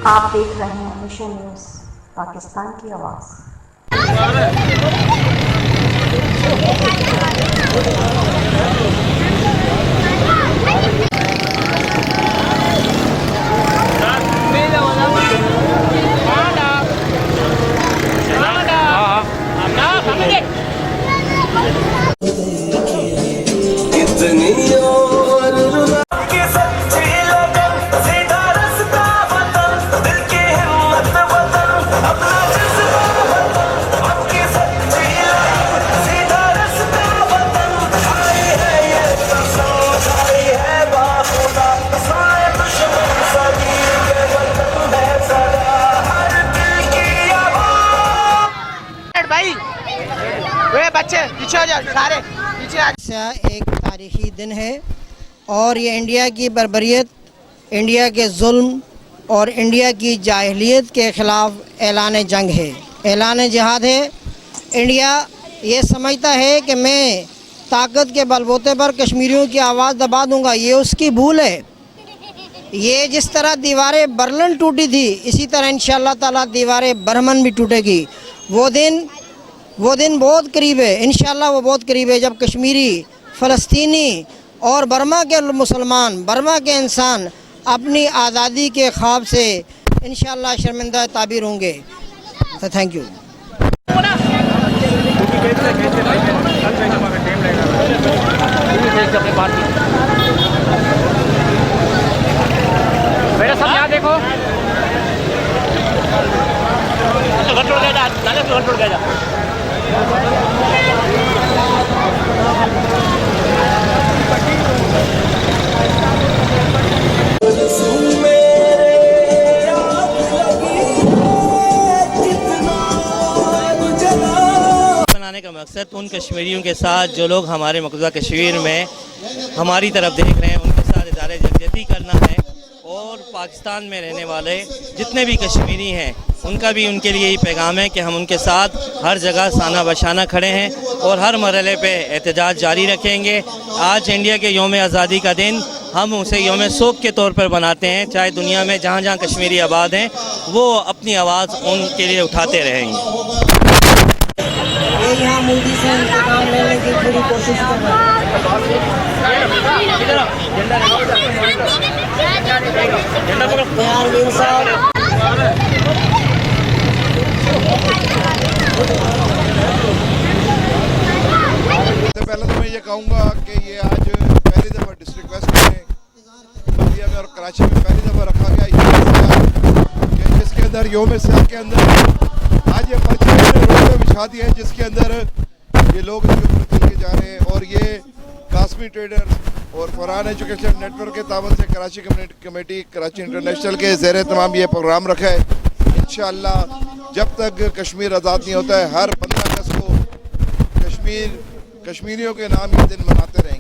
आप देख रहे हैं मिशन न्यूज़, पाकिस्तान की आवाज़। बच्चे पीछे हो जाओ, सारे पीछे आ जाओ। एक तारीखी दिन है और ये इंडिया की बर्बरियत, इंडिया के जुल्म और इंडिया की जाहिलियत के ख़िलाफ़ ऐलान जंग है, ऐलान जिहाद है। इंडिया ये समझता है कि मैं ताकत के बलबूते पर कश्मीरियों की आवाज़ दबा दूंगा, ये उसकी भूल है। ये जिस तरह दीवारें बर्लिन टूटी थी, इसी तरह इंशाअल्लाह ताला दीवारें बर्मन भी टूटेगी। वो दिन बहुत करीब है, इंशाअल्लाह वो बहुत करीब है जब कश्मीरी, फ़लस्तीनी और बर्मा के मुसलमान, बर्मा के इंसान अपनी आज़ादी के ख्वाब से इंशाअल्लाह शर्मिंदा ताबीर होंगे। तो थैंक यू। मेरे सब यहाँ देखो, बनाने का मकसद उन कश्मीरियों के साथ जो लोग हमारे मकबूजा कश्मीर में हमारी तरफ देख रहे हैं, उनके साथ इदारे यकजहती करना है और पाकिस्तान में रहने वाले जितने भी कश्मीरी हैं उनका भी उनके लिए यही पैगाम है कि हम उनके साथ हर जगह साना बशाना खड़े हैं और हर मरहले पे एहतजाज जारी रखेंगे। आज इंडिया के योम आज़ादी का दिन हम उसे योम शोक के तौर पर बनाते हैं, चाहे दुनिया में जहाँ जहाँ कश्मीरी आबाद हैं वो अपनी आवाज़ उनके लिए उठाते रहेंगे। ये यहाँ मोदी से इंतकाम लेने की पूरी कोशिश कर रहे हैं। पहले तो मैं ये कहूँगा कि ये आज पहली दफ़ा डिस्ट्रिक्ट वेस्ट में, बल्दिया में और कराची में पहली दफ़ा रखा गया जिसके अंदर योम सियाह के अंदर आज ये पर्चे रोड पे बिछा दिए हैं, जिसके अंदर ये लोग इसके ऊपर चल के जा रहे हैं। और ये कासमी ट्रेडर और फरहान एजुकेशन नेटवर्क के ताबन से कराची कमेटी कराची इंटरनेशनल के ज़ेर तमाम ये प्रोग्राम रखा है। इंशाअल्लाह जब तक कश्मीर आज़ाद नहीं होता है, हर 15 अगस्त को कश्मीरियों के नाम ये दिन मनाते रहेंगे।